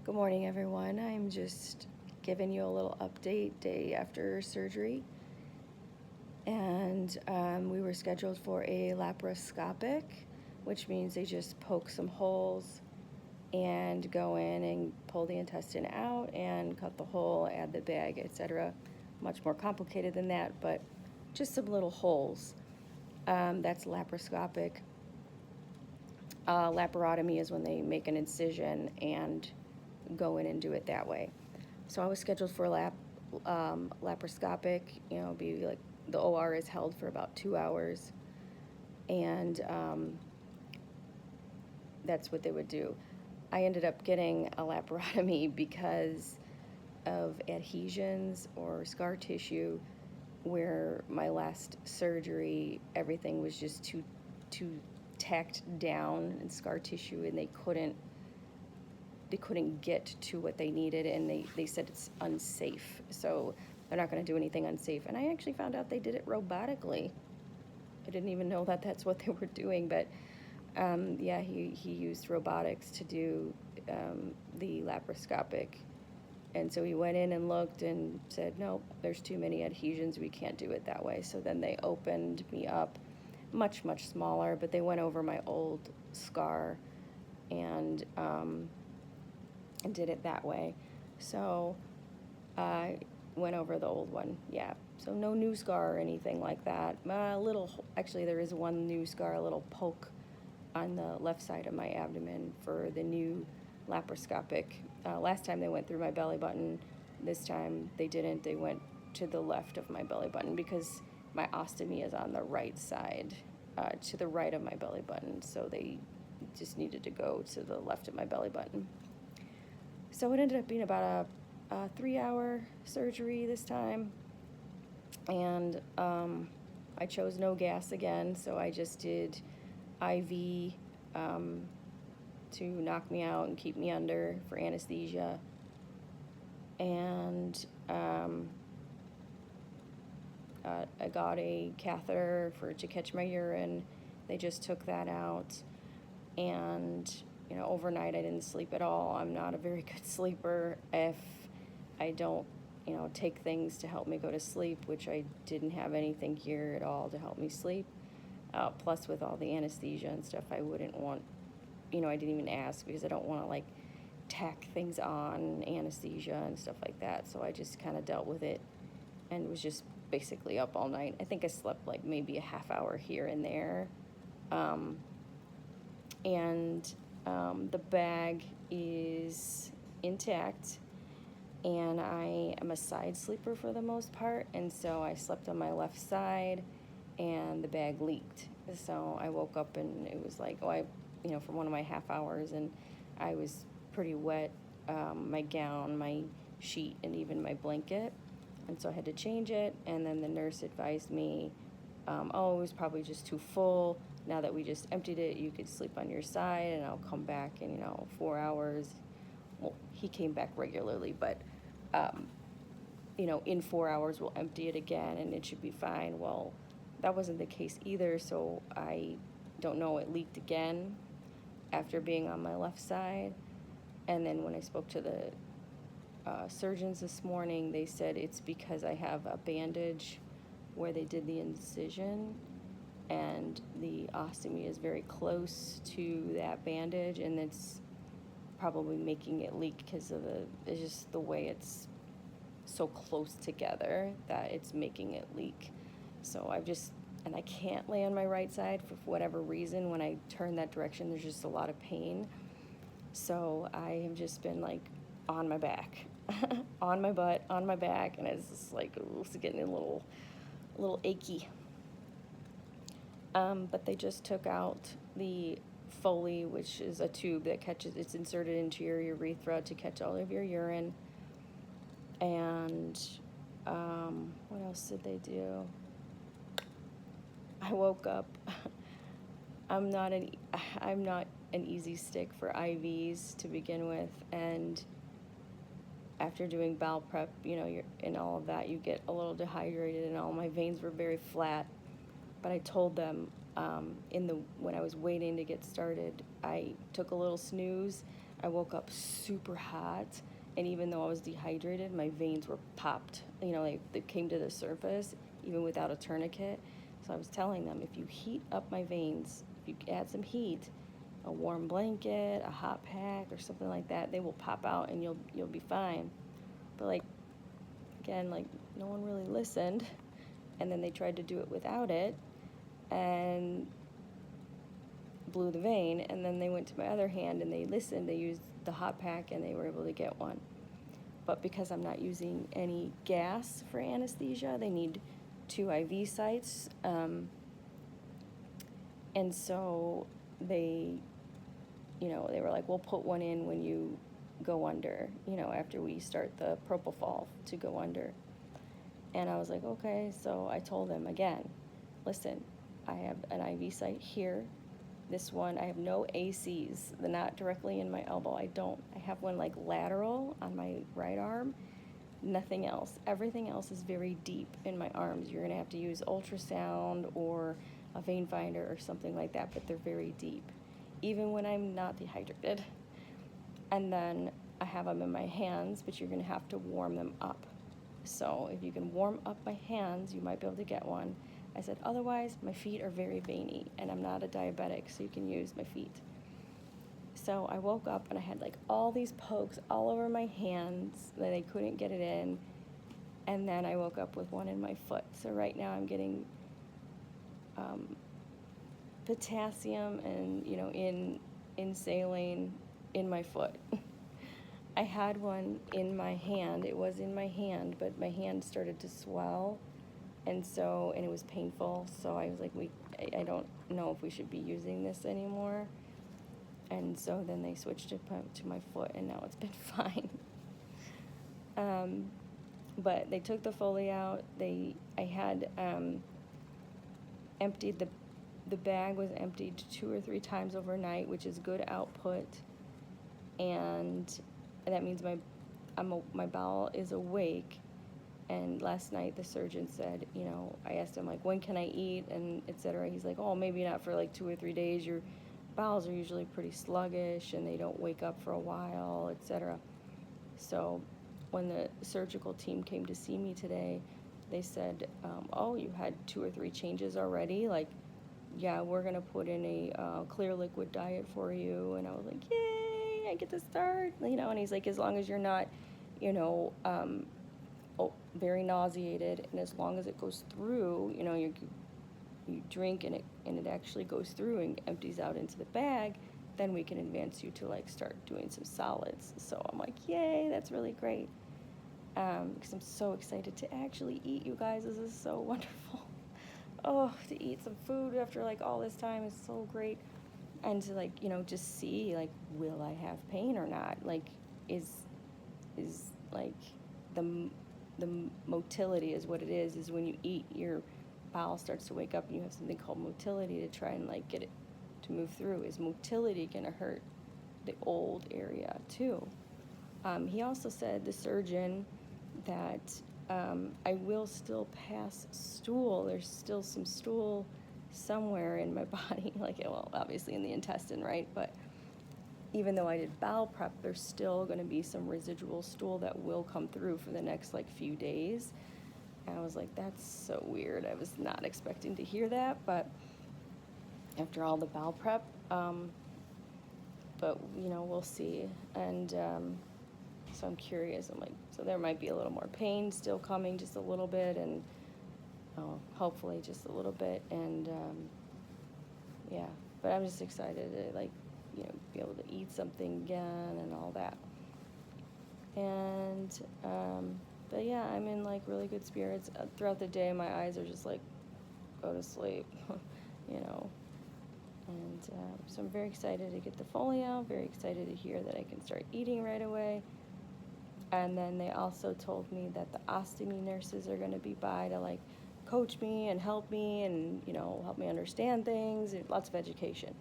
Good morning, everyone. I'm just giving you a little update day after surgery. And we were scheduled for a laparoscopic, which means they just poke some holes and go in and pull the intestine out and cut the hole, add the bag, etc. Much more complicated than that, but just some little holes. That's laparoscopic. Laparotomy is when they make an incision and go in and do it that way. So I was scheduled for laparoscopic, be like the OR is held for about 2 hours, and that's what they would do. I ended up getting a laparotomy because of adhesions or scar tissue, where my last surgery, everything was just too tacked down and scar tissue, and they couldn't get to what they needed, and they said it's unsafe, so they're not going to do anything unsafe. And I actually found out they did it robotically. I didn't even know that that's what they were doing, but yeah, he used robotics to do the laparoscopic. And so he went in and looked and said, no, there's too many adhesions, we can't do it that way. So then they opened me up, much smaller, but they went over my old scar and did it that way. So I went over the old one, yeah. So no new scar or anything like that. Actually there is one new scar, a little poke on the left side of my abdomen for the new laparoscopic. Last time they went through my belly button. This time they didn't. They went to the left of my belly button because my ostomy is on the right side, to the right of my belly button. So they just needed to go to the left of my belly button. So it ended up being about a 3-hour surgery this time, and I chose no gas again, so I just did IV to knock me out and keep me under for anesthesia, and I got a catheter to catch my urine. They just took that out, and overnight I didn't sleep at all. I'm not a very good sleeper if I don't, take things to help me go to sleep, which I didn't have anything here at all to help me sleep. Plus with all the anesthesia and stuff, I wouldn't want, I didn't even ask because I don't want to tack things on anesthesia and stuff like that. So I just kind of dealt with it and was just basically up all night. I think I slept maybe a half hour here and there. The bag is intact, and I am a side sleeper for the most part, and so I slept on my left side and the bag leaked. So I woke up and it was for one of my half hours, and I was pretty wet, my gown, my sheet, and even my blanket, and so I had to change it. And then the nurse advised me, it was probably just too full. Now that we just emptied it, you could sleep on your side, and I'll come back in 4 hours. Well, he came back regularly, but in 4 hours we'll empty it again and it should be fine. Well, that wasn't the case either, so I don't know, it leaked again after being on my left side. And then when I spoke to the surgeons this morning, they said it's because I have a bandage where they did the incision, and the ostomy is very close to that bandage, and it's probably making it leak because of it's just the way it's so close together that it's making it leak. So I can't lay on my right side for whatever reason. When I turn that direction, there's just a lot of pain. So I have just been on my back, on my butt, on my back, and it's just it's getting a little achy. But they just took out the Foley, which is a tube that it's inserted into your urethra to catch all of your urine. And what else did they do? I woke up. I'm not an easy stick for IVs to begin with, and after doing bowel prep, you're in all of that, you get a little dehydrated, and all my veins were very flat. But I told them when I was waiting to get started, I took a little snooze, I woke up super hot, and even though I was dehydrated, my veins were popped. They came to the surface even without a tourniquet. So I was telling them, if you heat up my veins, if you add some heat, a warm blanket, a hot pack, or something like that, they will pop out and you'll be fine. But again, no one really listened, and then they tried to do it without it, and blew the vein, and then they went to my other hand and they listened. They used the hot pack and they were able to get one. But because I'm not using any gas for anesthesia, they need 2 IV sites, and so they were like, we'll put one in when you go under, after we start the propofol to go under. And I was like, okay. So I told them again, listen, I have an IV site here. This one, I have no ACs. They're not directly in my elbow. I have one lateral on my right arm. Nothing else. Everything else is very deep in my arms. You're going to have to use ultrasound or a vein finder or something like that, but they're very deep, even when I'm not dehydrated. And then I have them in my hands, but you're going to have to warm them up. So if you can warm up my hands, you might be able to get one. I said, otherwise, my feet are very veiny, and I'm not a diabetic, so you can use my feet. So I woke up, and I had all these pokes all over my hands that I couldn't get it in, and then I woke up with one in my foot. So right now I'm getting potassium and, in saline in my foot. I had one in my hand. It was in my hand, but my hand started to swell. And it was painful, so I was like, I don't know if we should be using this anymore. And so then they switched it to my foot, and now it's been fine. But they took the Foley out. I had emptied the bag was emptied 2 or 3 times overnight, which is good output, and that means my bowel is awake. And last night the surgeon said, I asked him when can I eat and etc. He's like, oh, maybe not for 2 or 3 days. Your bowels are usually pretty sluggish and they don't wake up for a while, etc. So when the surgical team came to see me today, they said, oh, you had 2 or 3 changes already? Yeah, we're going to put in a clear liquid diet for you. And I was like, yay, I get to start. And he's like, as long as you're not, very nauseated, and as long as it goes through, you drink and it actually goes through and empties out into the bag, then we can advance you to start doing some solids. So I'm like, yay, that's really great, because I'm so excited to actually eat, you guys. This is so wonderful. Oh, to eat some food after all this time is so great, and to just see will I have pain or not? Is the motility is what it is when you eat, your bowel starts to wake up and you have something called motility to try and get it to move through. Is motility going to hurt the old area too? He also said, the surgeon, that I will still pass stool. There's still some stool somewhere in my body, obviously in the intestine, right? But even though I did bowel prep, there's still going to be some residual stool that will come through for the next few days. And I was like, that's so weird. I was not expecting to hear that, but after all the bowel prep, but we'll see. And so I'm curious. I'm like, so there might be a little more pain still coming, just a little bit, and hopefully just a little bit. And yeah, but I'm just excited to be able to eat something again and all that. And but yeah, I'm in really good spirits. Throughout the day, my eyes are just go to sleep, And so I'm very excited to get the Foley out, very excited to hear that I can start eating right away. And then they also told me that the ostomy nurses are going to be by to coach me and help me and help me understand things, lots of education.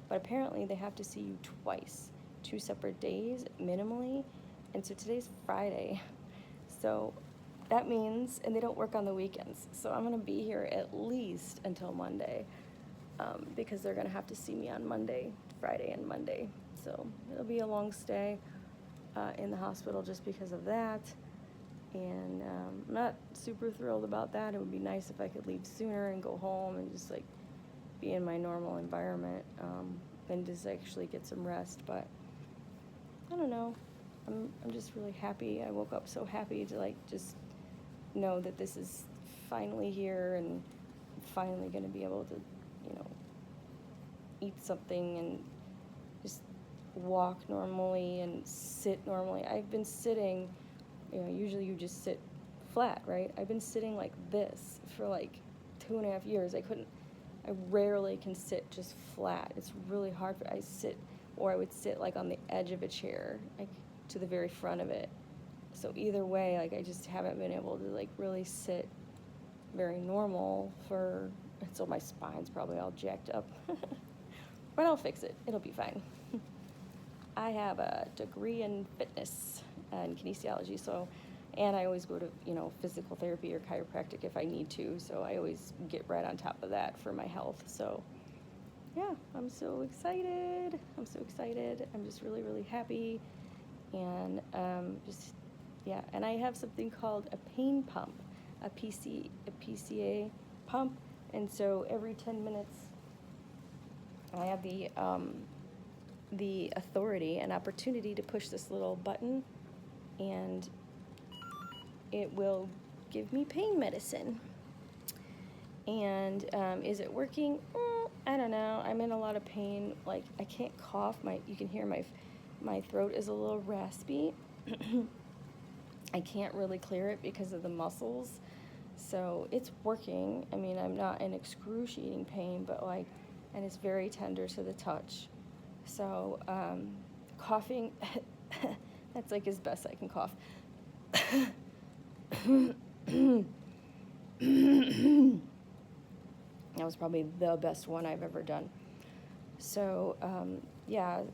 But apparently they have to see you twice, 2 separate days minimally. And so today's Friday. So that means, and they don't work on the weekends. So I'm going to be here at least until Monday, because they're going to have to see me on Monday, Friday and Monday. So it'll be a long stay in the hospital just because of that. And I'm not super thrilled about that. It would be nice if I could leave sooner and go home and just like be in my normal environment and just actually get some rest. But I don't know. I'm just really happy. I woke up so happy to like just know that this is finally here and I'm finally going to be able to, eat something and just walk normally and sit normally. I've been sitting, usually you just sit flat, right? I've been sitting like this for like 2.5 years. I rarely can sit just flat. It's really hard. I would sit like on the edge of a chair, like to the very front of it. So either way, like I just haven't been able to like really sit very normal so my spine's probably all jacked up. But I'll fix it. It'll be fine. I have a degree in fitness and kinesiology, and I always go to, physical therapy or chiropractic if I need to, so I always get right on top of that for my health. So, yeah, I'm so excited. I'm just really, really happy, and and I have something called a pain pump, a PCA pump, and so every 10 minutes I have the authority and opportunity to push this little button, and it will give me pain medicine. And is it working? I don't know. I'm in a lot of pain. Like, I can't cough. You can hear my throat is a little raspy. I can't really clear it because of the muscles. So it's working. I mean, I'm not in excruciating pain, but and it's very tender to the touch. So coughing, that's like as best I can cough. That was probably the best one I've ever done. So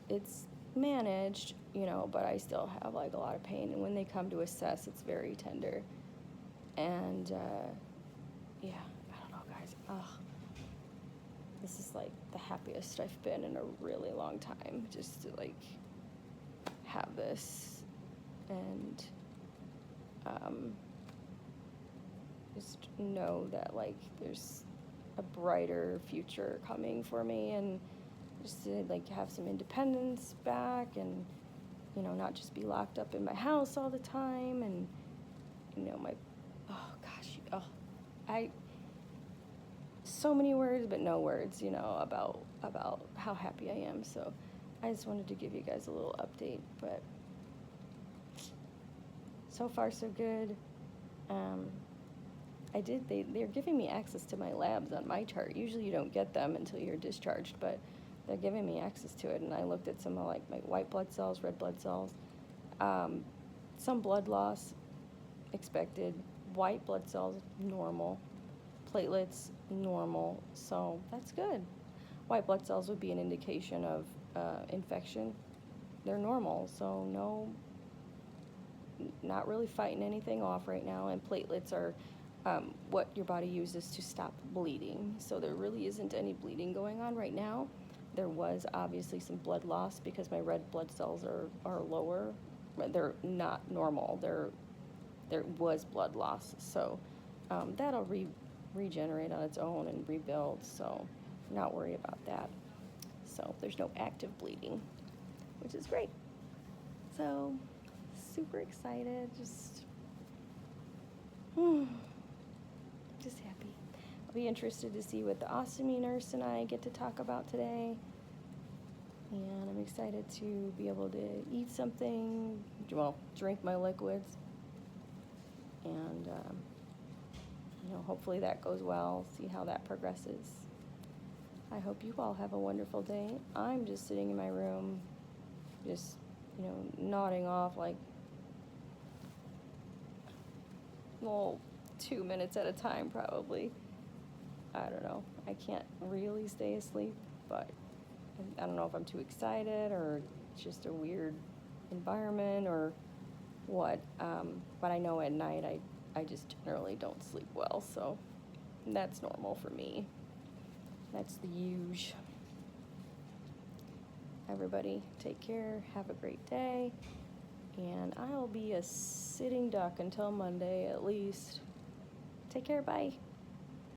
it's managed, but I still have like a lot of pain. And when they come to assess, it's very tender. And I don't know, guys. This is like the happiest I've been in a really long time, just to like have this and just know that like there's a brighter future coming for me, and just to like have some independence back, and not just be locked up in my house all the time, and so many words but no words about how happy I am. So I just wanted to give you guys a little update, but so far so good. They're giving me access to my labs on my chart. Usually you don't get them until you're discharged, but they're giving me access to it, and I looked at some of like my white blood cells, red blood cells, some blood loss expected, white blood cells normal, platelets normal, so that's good. White blood cells would be an indication of infection. They're normal, so no, not really fighting anything off right now. And platelets are what your body uses to stop bleeding, so there really isn't any bleeding going on right now. There was obviously some blood loss because my red blood cells are lower. They're not normal. There was blood loss, so that'll regenerate on its own and rebuild, so not worry about that. So there's no active bleeding, which is great. So super excited, just happy. I'll be interested to see what the ostomy nurse and I get to talk about today, and I'm excited to be able to eat something, drink my liquids, and hopefully that goes well, see how that progresses. I hope you all have a wonderful day. I'm just sitting in my room, just, nodding off like 2 minutes at a time probably. I don't know. I can't really stay asleep, but I don't know if I'm too excited or it's just a weird environment or what. But I know at night I just generally don't sleep well, so that's normal for me. That's the huge. Everybody, take care. Have a great day. And I'll be a sitting duck until Monday at least. Take care. Bye.